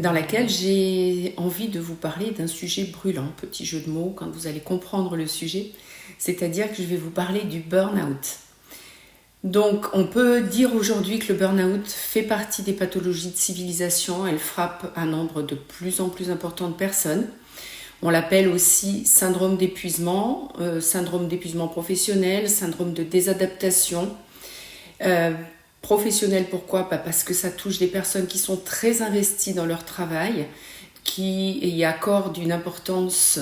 dans laquelle j'ai envie de vous parler d'un sujet brûlant, petit jeu de mots quand vous allez comprendre le sujet, c'est-à-dire que je vais vous parler du burn-out. Donc on peut dire aujourd'hui que le burn-out fait partie des pathologies de civilisation, elle frappe un nombre de plus en plus important de personnes. On l'appelle aussi syndrome d'épuisement professionnel, syndrome de désadaptation. Professionnel, pourquoi ? Parce que ça touche des personnes qui sont très investies dans leur travail, qui y accordent une importance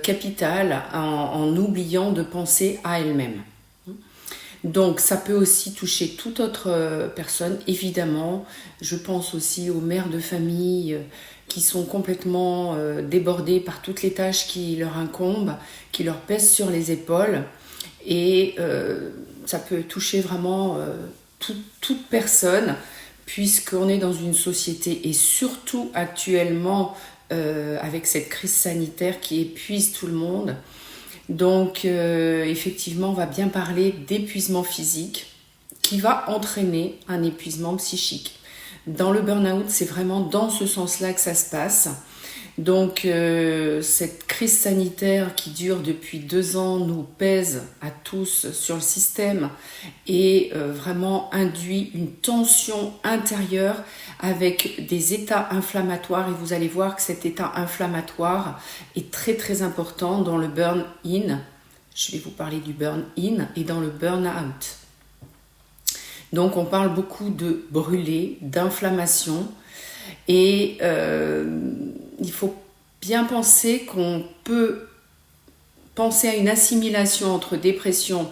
capitale en oubliant de penser à elles-mêmes. Donc ça peut aussi toucher toute autre personne, évidemment. Je pense aussi aux mères de famille qui sont complètement débordées par toutes les tâches qui leur incombent, qui leur pèsent sur les épaules. Et ça peut toucher vraiment toute personne, puisqu'on est dans une société, et surtout actuellement avec cette crise sanitaire qui épuise tout le monde. Donc effectivement, on va bien parler d'épuisement physique qui va entraîner un épuisement psychique. Dans le burn-out, c'est vraiment dans ce sens-là que ça se passe. Donc cette crise sanitaire qui dure depuis 2 ans nous pèse à tous sur le système et vraiment induit une tension intérieure avec des états inflammatoires, et vous allez voir que cet état inflammatoire est très très important dans le burn-in. Je vais vous parler du burn-in et dans le burn-out. Donc on parle beaucoup de brûler, d'inflammation, et il faut bien penser qu'on peut penser à une assimilation entre dépression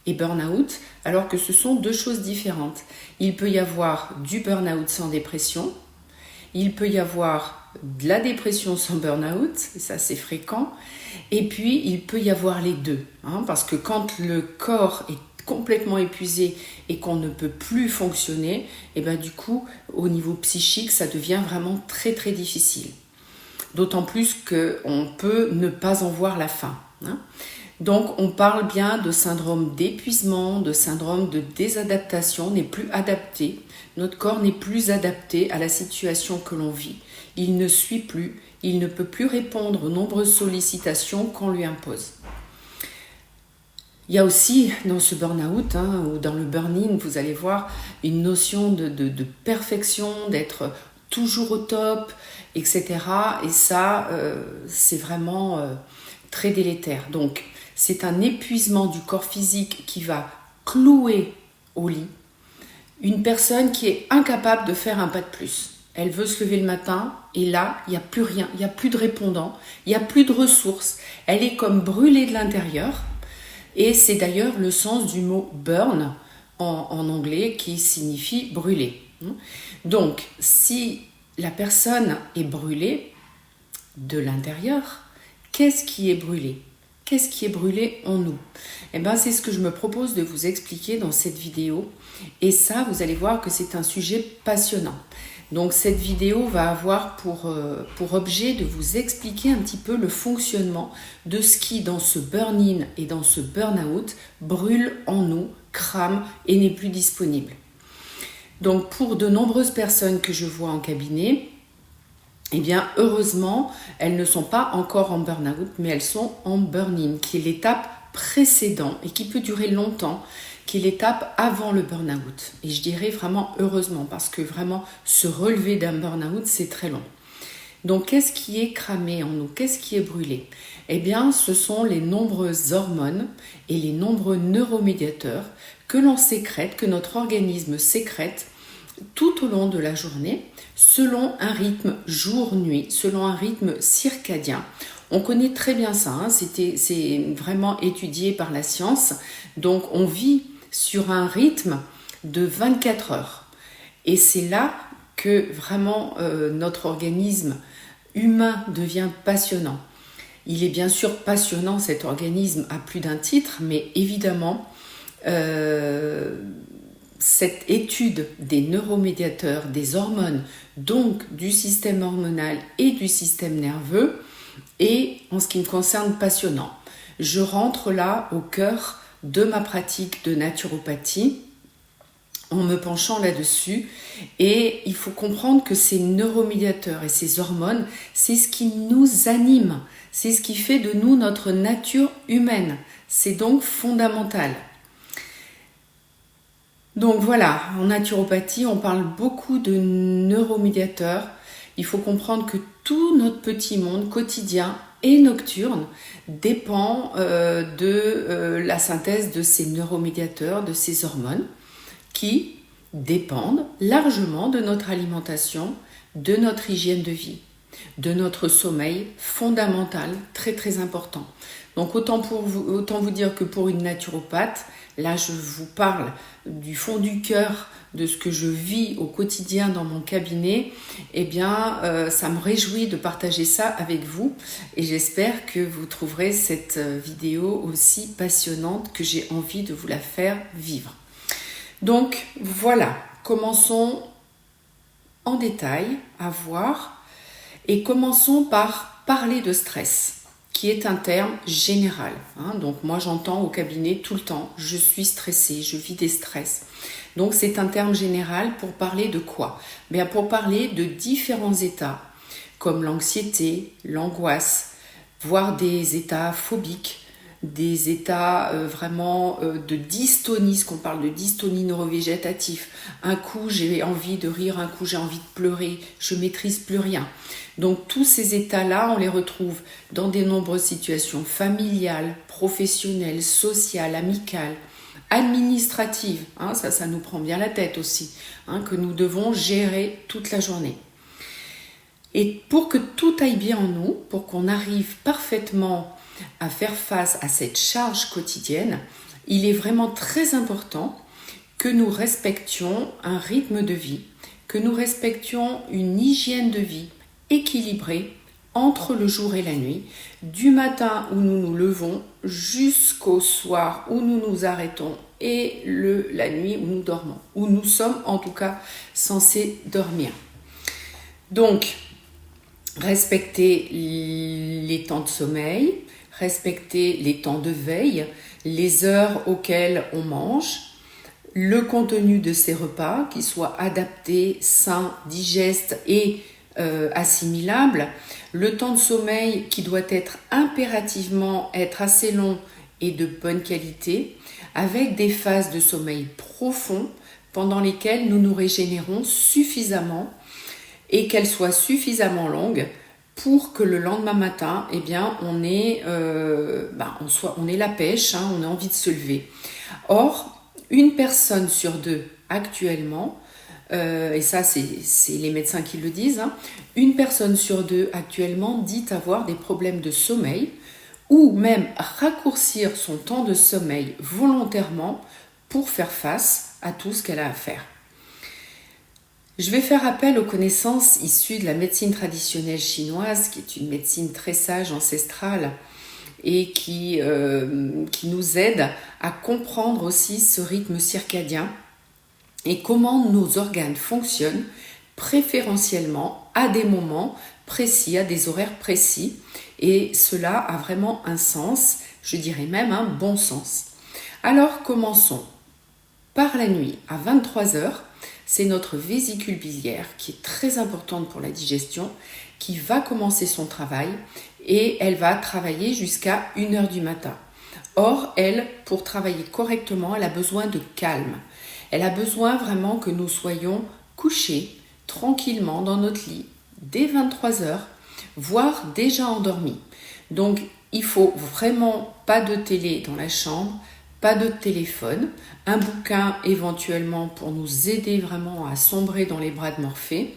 et burn-out, alors que ce sont 2 choses différentes. Il peut y avoir du burn-out sans dépression, il peut y avoir de la dépression sans burn-out, et ça c'est fréquent, et puis il peut y avoir les deux, parce que quand le corps est complètement épuisé et qu'on ne peut plus fonctionner, et ben du coup, au niveau psychique, ça devient vraiment très très difficile. D'autant plus qu'on peut ne pas en voir la fin. Donc on parle bien de syndrome d'épuisement, de syndrome de désadaptation, on n'est plus adapté. Notre corps n'est plus adapté à la situation que l'on vit. Il ne suit plus, il ne peut plus répondre aux nombreuses sollicitations qu'on lui impose. Il y a aussi dans ce burn-out, ou dans le burn-in, vous allez voir une notion de perfection, d'être toujours au top, etc. Et ça, c'est vraiment très délétère. Donc, c'est un épuisement du corps physique qui va clouer au lit une personne qui est incapable de faire un pas de plus. Elle veut se lever le matin et là, il n'y a plus rien, il n'y a plus de répondant, il n'y a plus de ressources. Elle est comme brûlée de l'intérieur. Et c'est d'ailleurs le sens du mot burn en anglais qui signifie brûler. Donc, si la personne est brûlée de l'intérieur, qu'est-ce qui est brûlé ? Qu'est-ce qui est brûlé en nous ? Eh bien, c'est ce que je me propose de vous expliquer dans cette vidéo. Et ça, vous allez voir que c'est un sujet passionnant. Donc cette vidéo va avoir pour objet de vous expliquer un petit peu le fonctionnement de ce qui, dans ce burn-in et dans ce burn-out, brûle en nous, crame et n'est plus disponible. Donc pour de nombreuses personnes que je vois en cabinet, eh bien heureusement, elles ne sont pas encore en burn-out, mais elles sont en burn-in, qui est l'étape précédente et qui peut durer longtemps, qui est l'étape avant le burn-out. Et je dirais vraiment heureusement, parce que vraiment se relever d'un burn-out, c'est très long. Donc qu'est-ce qui est cramé en nous ? Qu'est-ce qui est brûlé ? Eh bien, ce sont les nombreuses hormones et les nombreux neuromédiateurs que l'on sécrète, que notre organisme sécrète tout au long de la journée, selon un rythme jour-nuit, selon un rythme circadien. On connaît très bien ça, c'est vraiment étudié par la science. Donc on vit sur un rythme de 24 heures. Et c'est là que vraiment notre organisme humain devient passionnant. Il est bien sûr passionnant, cet organisme, à plus d'un titre, mais évidemment, cette étude des neuromédiateurs, des hormones, donc du système hormonal et du système nerveux, est, en ce qui me concerne, passionnant. Je rentre là au cœur de ma pratique de naturopathie en me penchant là-dessus. Et il faut comprendre que ces neuromédiateurs et ces hormones, c'est ce qui nous anime, c'est ce qui fait de nous notre nature humaine. C'est donc fondamental. Donc voilà, en naturopathie, on parle beaucoup de neuromédiateurs. Il faut comprendre que tout notre petit monde quotidien et nocturne dépend de la synthèse de ces neuromédiateurs, de ces hormones, qui dépendent largement de notre alimentation, de notre hygiène de vie, de notre sommeil fondamental, très très important. Donc autant vous dire que pour une naturopathe, là je vous parle du fond du cœur de ce que je vis au quotidien dans mon cabinet, eh bien ça me réjouit de partager ça avec vous et j'espère que vous trouverez cette vidéo aussi passionnante que j'ai envie de vous la faire vivre. Donc voilà, commençons en détail à voir et commençons par parler de stress, qui est un terme général. Donc moi j'entends au cabinet tout le temps, je suis stressée, je vis des stress. Donc c'est un terme général pour parler de quoi ? Bien, pour parler de différents états, comme l'anxiété, l'angoisse, voire des états phobiques, des états vraiment de dystonie, ce qu'on parle de dystonie neurovégétative. Un coup j'ai envie de rire, un coup j'ai envie de pleurer, je maîtrise plus rien. Donc tous ces états-là, on les retrouve dans de nombreuses situations familiales, professionnelles, sociales, amicales, administratives. Ça nous prend bien la tête aussi, que nous devons gérer toute la journée. Et pour que tout aille bien en nous, pour qu'on arrive parfaitement à faire face à cette charge quotidienne, il est vraiment très important que nous respections un rythme de vie, que nous respections une hygiène de vie équilibrée entre le jour et la nuit, du matin où nous nous levons jusqu'au soir où nous nous arrêtons et la nuit où nous dormons, où nous sommes en tout cas censés dormir. Donc, respecter les temps de sommeil, respecter les temps de veille, les heures auxquelles on mange, le contenu de ces repas qui soit adapté, sain, digeste et assimilable, le temps de sommeil qui doit impérativement être assez long et de bonne qualité, avec des phases de sommeil profond pendant lesquelles nous nous régénérons suffisamment et qu'elles soient suffisamment longues pour que le lendemain matin, eh bien, on ait la pêche, on a envie de se lever. Or, une personne sur deux actuellement, et ça c'est les médecins qui le disent, une personne sur deux actuellement dit avoir des problèmes de sommeil ou même raccourcir son temps de sommeil volontairement pour faire face à tout ce qu'elle a à faire. Je vais faire appel aux connaissances issues de la médecine traditionnelle chinoise, qui est une médecine très sage, ancestrale, et qui nous aide à comprendre aussi ce rythme circadien et comment nos organes fonctionnent préférentiellement à des moments précis, à des horaires précis. Et cela a vraiment un sens, je dirais même un bon sens. Alors commençons par la nuit à 23h. C'est notre vésicule biliaire qui est très importante pour la digestion, qui va commencer son travail et elle va travailler jusqu'à 1h du matin. Or, elle, pour travailler correctement, elle a besoin de calme. Elle a besoin vraiment que nous soyons couchés tranquillement dans notre lit dès 23h, voire déjà endormis. Donc, il faut vraiment pas de télé dans la chambre, pas de téléphone, un bouquin éventuellement pour nous aider vraiment à sombrer dans les bras de Morphée,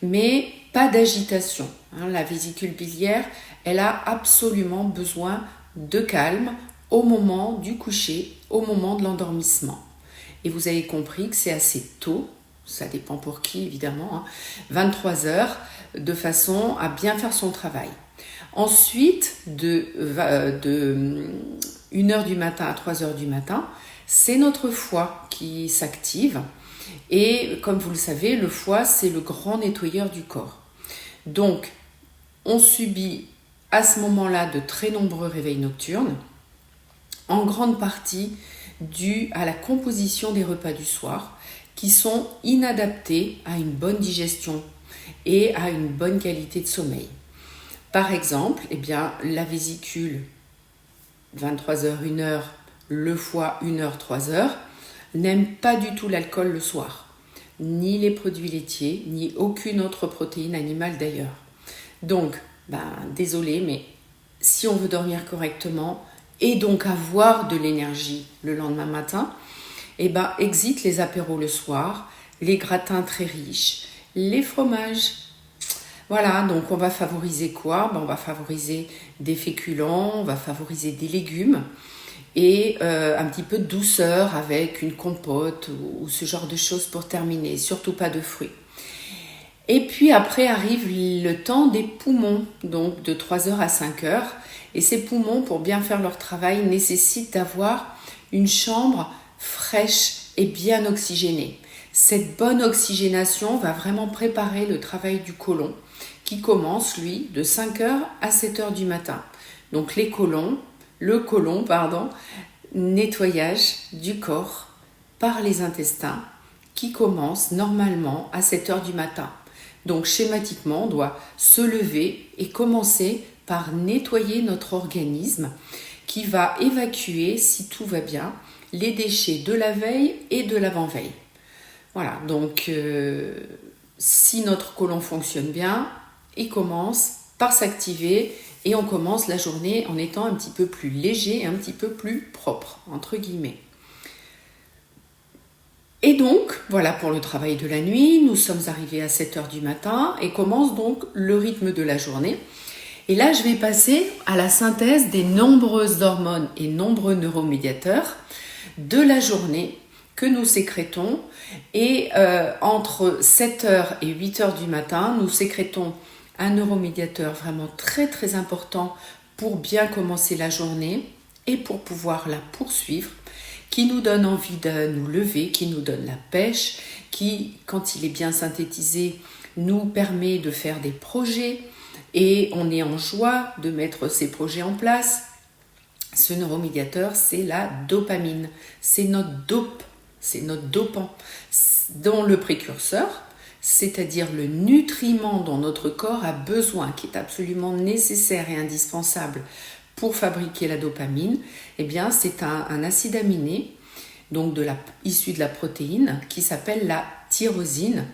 mais pas d'agitation. La vésicule biliaire, elle a absolument besoin de calme au moment du coucher, au moment de l'endormissement. Et vous avez compris que c'est assez tôt, ça dépend pour qui évidemment, 23h, de façon à bien faire son travail. Ensuite, de 1h du matin à 3h du matin, c'est notre foie qui s'active. Et comme vous le savez, le foie, c'est le grand nettoyeur du corps. Donc, on subit à ce moment-là de très nombreux réveils nocturnes, en grande partie dû à la composition des repas du soir, qui sont inadaptés à une bonne digestion et à une bonne qualité de sommeil. Par exemple, eh bien, la vésicule, 23h, 1h, le foie, 1h, 3h, n'aime pas du tout l'alcool le soir, ni les produits laitiers, ni aucune autre protéine animale d'ailleurs. Donc, désolé, mais si on veut dormir correctement et donc avoir de l'énergie le lendemain matin, exit les apéros le soir, les gratins très riches, les fromages. Voilà, donc on va favoriser quoi? On va favoriser des féculents, on va favoriser des légumes et un petit peu de douceur avec une compote ou ce genre de choses pour terminer, surtout pas de fruits. Et puis après arrive le temps des poumons, donc de 3h à 5h. Et ces poumons, pour bien faire leur travail, nécessitent d'avoir une chambre fraîche et bien oxygénée. Cette bonne oxygénation va vraiment préparer le travail du côlon qui commence, lui, de 5h à 7h du matin. Donc le côlon, nettoyage du corps par les intestins qui commence normalement à 7h du matin. Donc schématiquement, on doit se lever et commencer par nettoyer notre organisme qui va évacuer, si tout va bien, les déchets de la veille et de l'avant-veille. Voilà, donc si notre côlon fonctionne bien, il commence par s'activer et on commence la journée en étant un petit peu plus léger et un petit peu plus propre, entre guillemets. Et donc, voilà pour le travail de la nuit, nous sommes arrivés à 7h du matin et commence donc le rythme de la journée. Et là, je vais passer à la synthèse des nombreuses hormones et nombreux neuromédiateurs de la journée que nous sécrétons. Et entre 7h et 8h du matin, nous sécrétons un neuromédiateur vraiment très très important pour bien commencer la journée et pour pouvoir la poursuivre, qui nous donne envie de nous lever, qui nous donne la pêche, qui, quand il est bien synthétisé, nous permet de faire des projets et on est en joie de mettre ces projets en place. Ce neuromédiateur, c'est la dopamine, c'est notre dope, c'est notre dopant, dont le précurseur, c'est-à-dire le nutriment dont notre corps a besoin, qui est absolument nécessaire et indispensable pour fabriquer la dopamine, eh bien, c'est un acide aminé, donc issu de la protéine, qui s'appelle la tyrosine.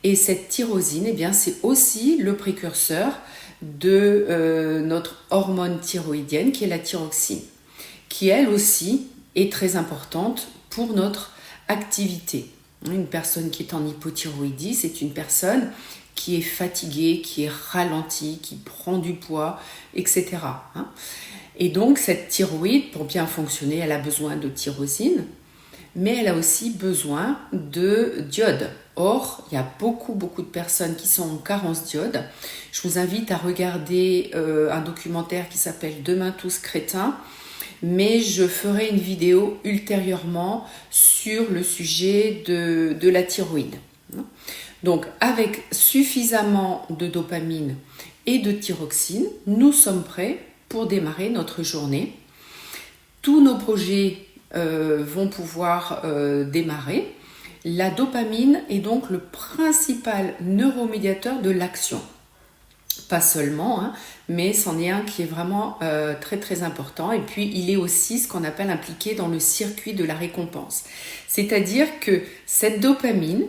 Et cette tyrosine, eh bien, c'est aussi le précurseur de notre hormone thyroïdienne, qui est la thyroxine, qui elle aussi est très importante pour notre activité. Une personne qui est en hypothyroïdie, c'est une personne qui est fatiguée, qui est ralentie, qui prend du poids, etc. Et donc cette thyroïde, pour bien fonctionner, elle a besoin de tyrosine, mais elle a aussi besoin de d'iode. Or, il y a beaucoup de personnes qui sont en carence d'iode. Je vous invite à regarder un documentaire qui s'appelle Demain tous crétins, mais je ferai une vidéo ultérieurement sur le sujet de la thyroïde. Donc, avec suffisamment de dopamine et de thyroxine, nous sommes prêts pour démarrer notre journée. Tous nos projets vont pouvoir démarrer. La dopamine est donc le principal neuromédiateur de l'action. Pas seulement, mais c'en est un qui est vraiment très très important. Et puis il est aussi ce qu'on appelle impliqué dans le circuit de la récompense. C'est-à-dire que cette dopamine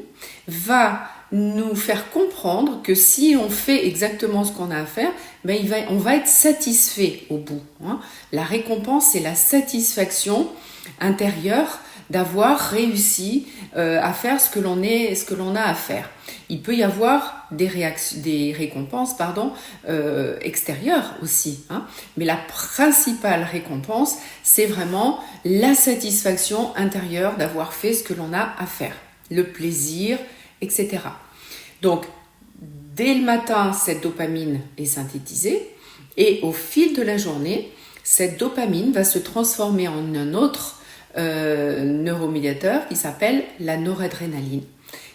va nous faire comprendre que si on fait exactement ce qu'on a à faire, on va être satisfait au bout. La récompense, c'est la satisfaction intérieure d'avoir réussi à faire ce que l'on a à faire. Il peut y avoir des récompenses extérieures aussi, mais la principale récompense, c'est vraiment la satisfaction intérieure d'avoir fait ce que l'on a à faire, le plaisir, etc. Donc, dès le matin, cette dopamine est synthétisée et au fil de la journée, cette dopamine va se transformer en un autre neuromédiateur qui s'appelle la noradrénaline.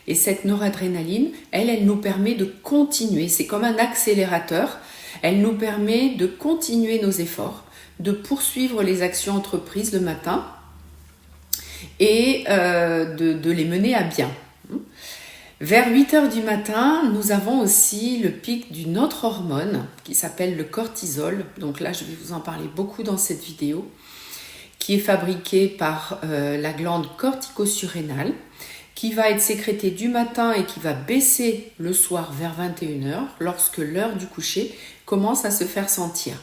Et cette noradrénaline, elle nous permet de continuer, c'est comme un accélérateur, elle nous permet de continuer nos efforts, de poursuivre les actions entreprises le matin et de les mener à bien. Vers 8 heures du matin, nous avons aussi le pic d'une autre hormone qui s'appelle le cortisol. Donc là, je vais vous en parler beaucoup dans cette vidéo, qui est fabriquée par la glande cortico-surrénale, qui va être sécrétée du matin et qui va baisser le soir vers 21 heures, lorsque l'heure du coucher commence à se faire sentir.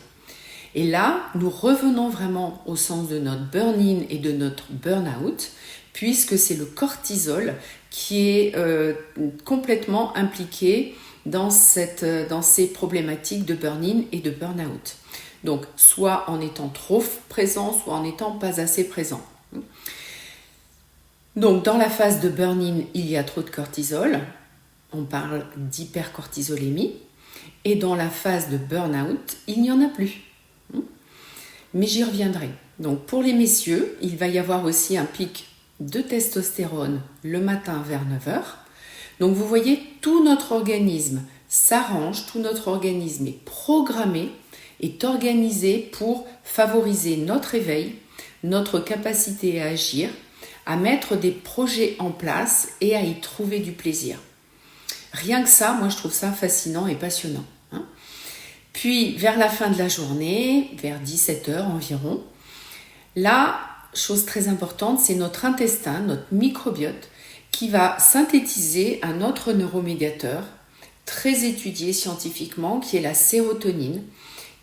Et là, nous revenons vraiment au sens de notre burn-in et de notre burn-out, puisque c'est le cortisol qui est complètement impliqué dans ces problématiques de burn-in et de burn-out. Donc, soit en étant trop présent, soit en n'étant pas assez présent. Donc, dans la phase de burn-in, il y a trop de cortisol. On parle d'hypercortisolémie. Et dans la phase de burn-out, il n'y en a plus. Mais j'y reviendrai. Donc, pour les messieurs, il va y avoir aussi un pic de testostérone le matin vers 9 heures. Donc vous voyez, tout notre organisme s'arrange, tout notre organisme est programmé, est organisé pour favoriser notre éveil, notre capacité à agir, à mettre des projets en place et à y trouver du plaisir. Rien que ça, moi je trouve ça fascinant et passionnant. Puis vers la fin de la journée, vers 17 heures environ, là, chose très importante, c'est notre intestin, notre microbiote, qui va synthétiser un autre neuromédiateur très étudié scientifiquement, qui est la sérotonine,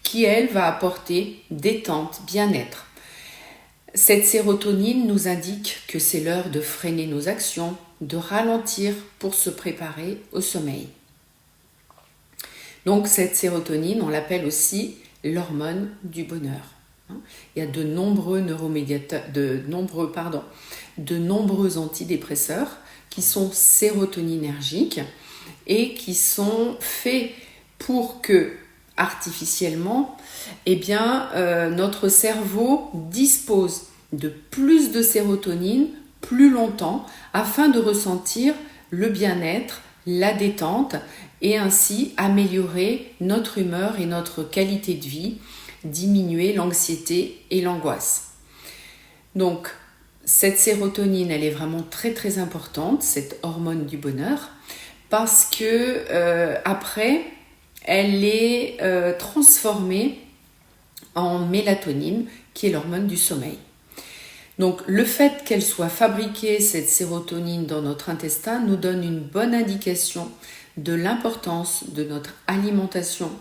qui, elle, va apporter détente, bien-être. Cette sérotonine nous indique que c'est l'heure de freiner nos actions, de ralentir pour se préparer au sommeil. Donc cette sérotonine, on l'appelle aussi l'hormone du bonheur. Il y a de nombreux neuromédiateurs, de nombreux antidépresseurs qui sont sérotoninergiques et qui sont faits pour que, artificiellement, notre cerveau dispose de plus de sérotonine plus longtemps afin de ressentir le bien-être, la détente et ainsi améliorer notre humeur et notre qualité de vie, diminuer l'anxiété et l'angoisse. Donc, cette sérotonine, elle est vraiment très très importante, cette hormone du bonheur, parce que après, elle est transformée en mélatonine, qui est l'hormone du sommeil. Donc, le fait qu'elle soit fabriquée, cette sérotonine, dans notre intestin, nous donne une bonne indication de l'importance de notre alimentation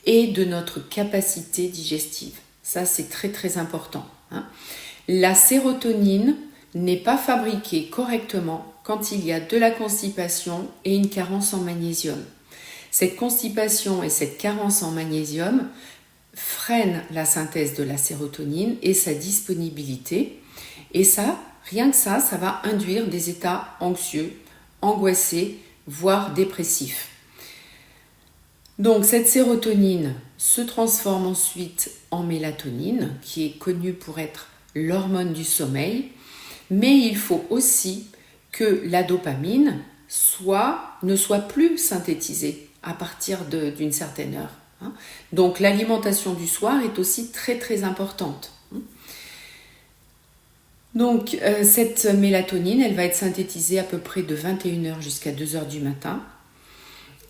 et de notre capacité digestive. Ça, c'est très très important. La sérotonine n'est pas fabriquée correctement quand il y a de la constipation et une carence en magnésium. Cette constipation et cette carence en magnésium freinent la synthèse de la sérotonine et sa disponibilité. Et ça, rien que ça va induire des états anxieux, angoissés, voire dépressifs. Donc cette sérotonine se transforme ensuite en mélatonine, qui est connue pour être l'hormone du sommeil, mais il faut aussi que la dopamine ne soit plus synthétisée à partir d'une certaine heure. Donc l'alimentation du soir est aussi très très importante. Donc cette mélatonine, elle va être synthétisée à peu près de 21h jusqu'à 2h du matin.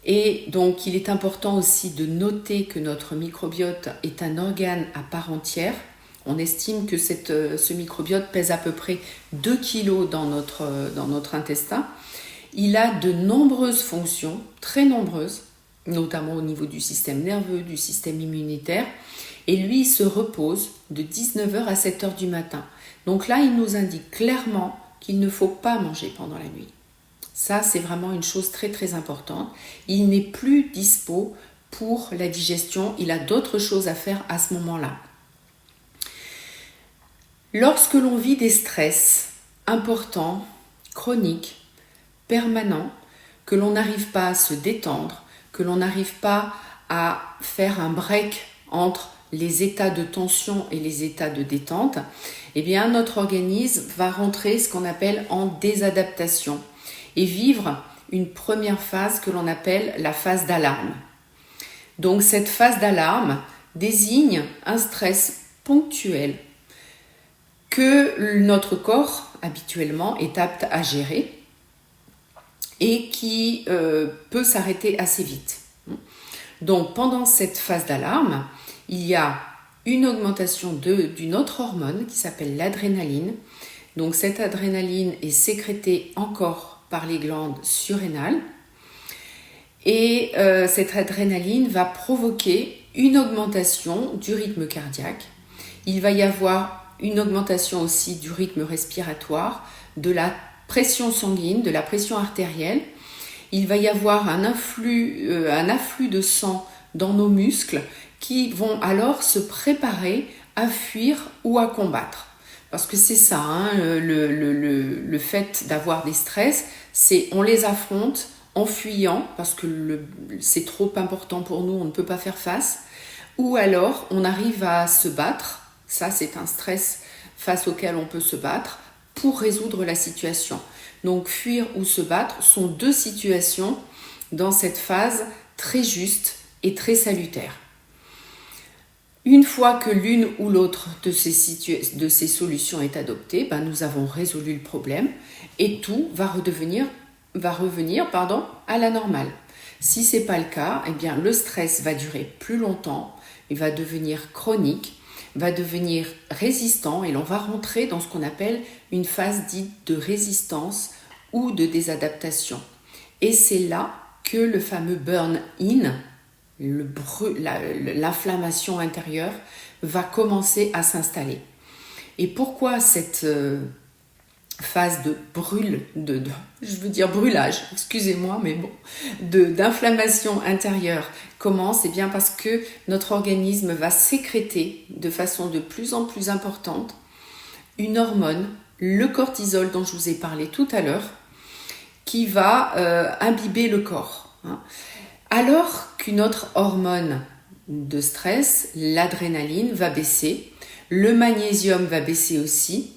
Et donc, il est important aussi de noter que notre microbiote est un organe à part entière. On estime que ce microbiote pèse à peu près 2 kg dans notre intestin. Il a de nombreuses fonctions, très nombreuses, notamment au niveau du système nerveux, du système immunitaire. Et lui, il se repose de 19h à 7h du matin. Donc là, il nous indique clairement qu'il ne faut pas manger pendant la nuit. Ça, c'est vraiment une chose très très importante. Il n'est plus dispo pour la digestion. Il a d'autres choses à faire à ce moment-là. Lorsque l'on vit des stress importants, chroniques, permanents, que l'on n'arrive pas à se détendre, que l'on n'arrive pas à faire un break entre les états de tension et les états de détente, eh bien notre organisme va rentrer ce qu'on appelle en désadaptation et vivre une première phase que l'on appelle la phase d'alarme. Donc cette phase d'alarme désigne un stress ponctuel que notre corps habituellement est apte à gérer et qui peut s'arrêter assez vite. Donc pendant cette phase d'alarme, il y a une augmentation d'une autre hormone qui s'appelle l'adrénaline. Donc cette adrénaline est sécrétée encore par les glandes surrénales et cette adrénaline va provoquer une augmentation du rythme cardiaque. Il va y avoir une augmentation aussi du rythme respiratoire, de la pression sanguine, de la pression artérielle. Il va y avoir un afflux de sang dans nos muscles qui vont alors se préparer à fuir ou à combattre. Parce que c'est ça, hein, le fait d'avoir des stress, c'est on les affronte en fuyant parce que c'est trop important pour nous, on ne peut pas faire face. Ou alors on arrive à se battre, ça c'est un stress face auquel on peut se battre pour résoudre la situation. Donc fuir ou se battre sont deux situations dans cette phase très juste et très salutaire. Une fois que l'une ou l'autre de ces solutions est adoptée, nous avons résolu le problème et tout va revenir à la normale. Si ce n'est pas le cas, le stress va durer plus longtemps, il va devenir chronique, va devenir résistant et l'on va rentrer dans ce qu'on appelle une phase dite de résistance ou de désadaptation. Et c'est là que le fameux burn-in, l'inflammation intérieure, va commencer à s'installer. Et pourquoi cette phase de brûlage, excusez-moi, mais bon, d'inflammation intérieure commence? Eh bien parce que notre organisme va sécréter de façon de plus en plus importante une hormone, le cortisol dont je vous ai parlé tout à l'heure, qui va imbiber le corps. Alors qu'une autre hormone de stress, l'adrénaline, va baisser, le magnésium va baisser aussi,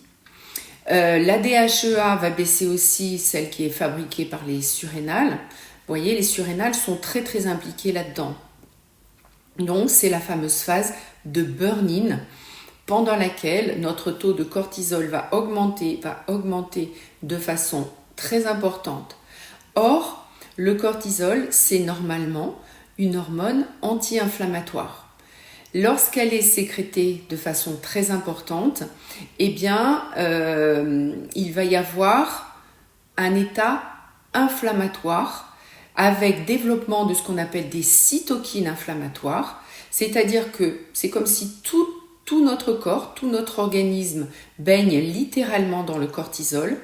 la DHEA va baisser aussi, celle qui est fabriquée par les surrénales. Vous voyez, les surrénales sont très très impliquées là-dedans. Donc c'est la fameuse phase de burn-in pendant laquelle notre taux de cortisol va augmenter de façon très importante. Or, le cortisol, c'est normalement une hormone anti-inflammatoire. Lorsqu'elle est sécrétée de façon très importante, il va y avoir un état inflammatoire avec développement de ce qu'on appelle des cytokines inflammatoires, c'est-à-dire que c'est comme si tout notre corps, tout notre organisme baigne littéralement dans le cortisol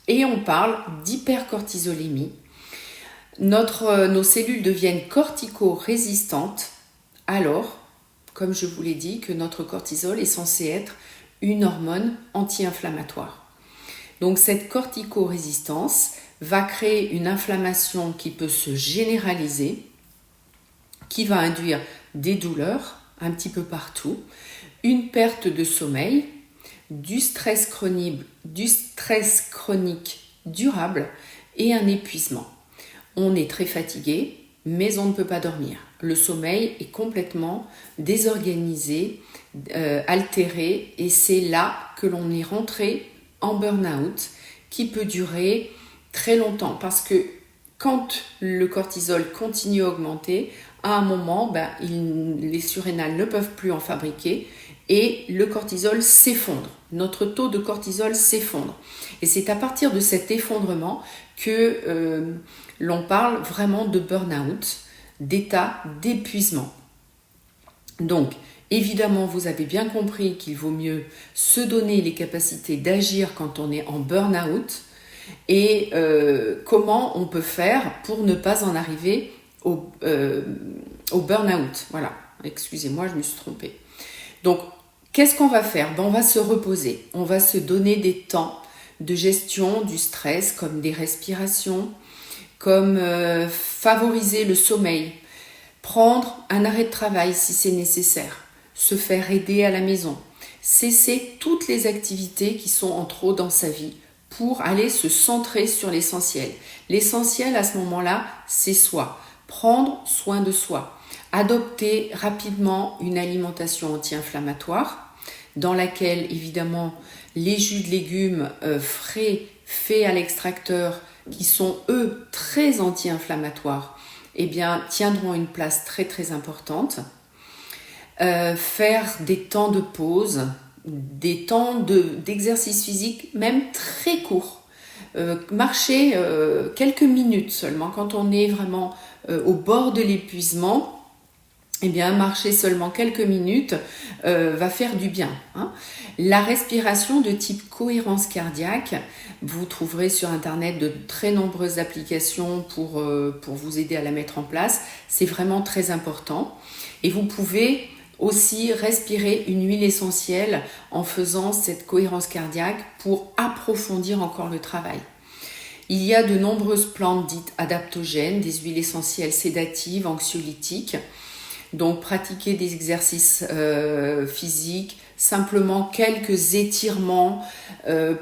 et on parle d'hypercortisolémie. Nos cellules deviennent cortico-résistantes alors, comme je vous l'ai dit, que notre cortisol est censé être une hormone anti-inflammatoire. Donc cette cortico-résistance va créer une inflammation qui peut se généraliser, qui va induire des douleurs un petit peu partout, une perte de sommeil, du stress chronique durable et un épuisement. On est très fatigué, mais on ne peut pas dormir. Le sommeil est complètement désorganisé, altéré, et c'est là que l'on est rentré en burn-out qui peut durer très longtemps parce que quand le cortisol continue à augmenter, à un moment, les surrénales ne peuvent plus en fabriquer et le cortisol s'effondre. Notre taux de cortisol s'effondre. Et c'est à partir de cet effondrement que l'on parle vraiment de burn-out, d'état d'épuisement. Donc, évidemment, vous avez bien compris qu'il vaut mieux se donner les capacités d'agir quand on est en burn-out et comment on peut faire pour ne pas en arriver au burn-out. Voilà, excusez-moi, je me suis trompée. Donc, qu'est-ce qu'on va faire? On va se reposer, on va se donner des temps de gestion du stress comme des respirations, comme favoriser le sommeil, prendre un arrêt de travail si c'est nécessaire, se faire aider à la maison, cesser toutes les activités qui sont en trop dans sa vie pour aller se centrer sur l'essentiel. L'essentiel à ce moment-là, c'est soi, prendre soin de soi, adopter rapidement une alimentation anti-inflammatoire, dans laquelle évidemment les jus de légumes frais faits à l'extracteur, qui sont eux très anti-inflammatoires, eh bien tiendront une place très très importante. Faire des temps de pause, des temps d'exercice physique, même très courts. Marcher quelques minutes seulement, quand on est vraiment au bord de l'épuisement, eh bien, marcher seulement quelques minutes va faire du bien. La respiration de type cohérence cardiaque, vous trouverez sur Internet de très nombreuses applications pour vous aider à la mettre en place. C'est vraiment très important. Et vous pouvez aussi respirer une huile essentielle en faisant cette cohérence cardiaque pour approfondir encore le travail. Il y a de nombreuses plantes dites adaptogènes, des huiles essentielles sédatives, anxiolytiques. Donc pratiquer des exercices physiques, simplement quelques étirements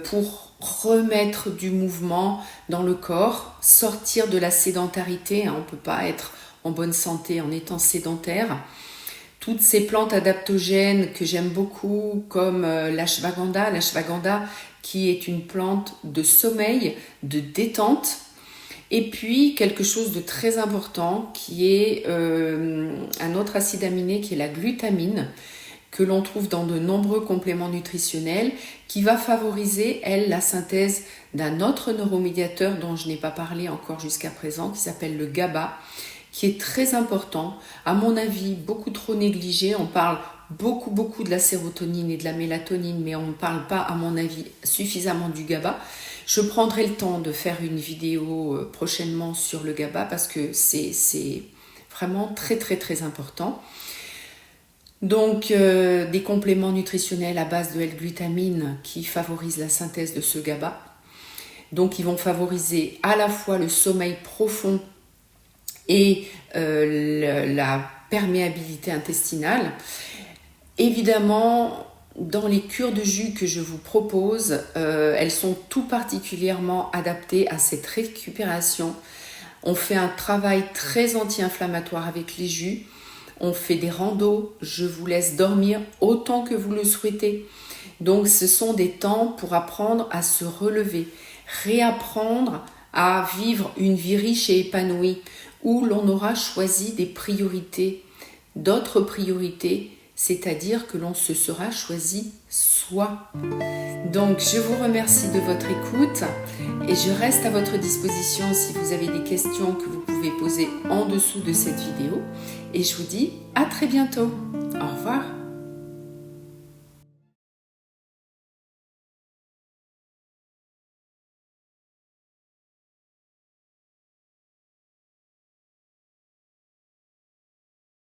pour remettre du mouvement dans le corps, sortir de la sédentarité. On ne peut pas être en bonne santé en étant sédentaire. Toutes ces plantes adaptogènes que j'aime beaucoup, comme l'ashwagandha qui est une plante de sommeil, de détente. Et puis quelque chose de très important qui est un autre acide aminé qui est la glutamine, que l'on trouve dans de nombreux compléments nutritionnels, qui va favoriser, elle, la synthèse d'un autre neuromédiateur dont je n'ai pas parlé encore jusqu'à présent, qui s'appelle le GABA, qui est très important, à mon avis beaucoup trop négligé. On parle beaucoup de la sérotonine et de la mélatonine, mais on ne parle pas, à mon avis, suffisamment du GABA. Je prendrai le temps de faire une vidéo prochainement sur le GABA parce que c'est vraiment très important. Donc des compléments nutritionnels à base de L-glutamine qui favorisent la synthèse de ce GABA. Donc ils vont favoriser à la fois le sommeil profond et la perméabilité intestinale. Évidemment, dans les cures de jus que je vous propose, elles sont tout particulièrement adaptées à cette récupération. On fait un travail très anti-inflammatoire avec les jus. On fait des randos. Je vous laisse dormir autant que vous le souhaitez. Donc, ce sont des temps pour apprendre à se relever, réapprendre à vivre une vie riche et épanouie, où l'on aura choisi des priorités, d'autres priorités, c'est-à-dire que l'on se sera choisi soi. Donc je vous remercie de votre écoute et je reste à votre disposition si vous avez des questions que vous pouvez poser en dessous de cette vidéo. Et je vous dis à très bientôt. Au revoir.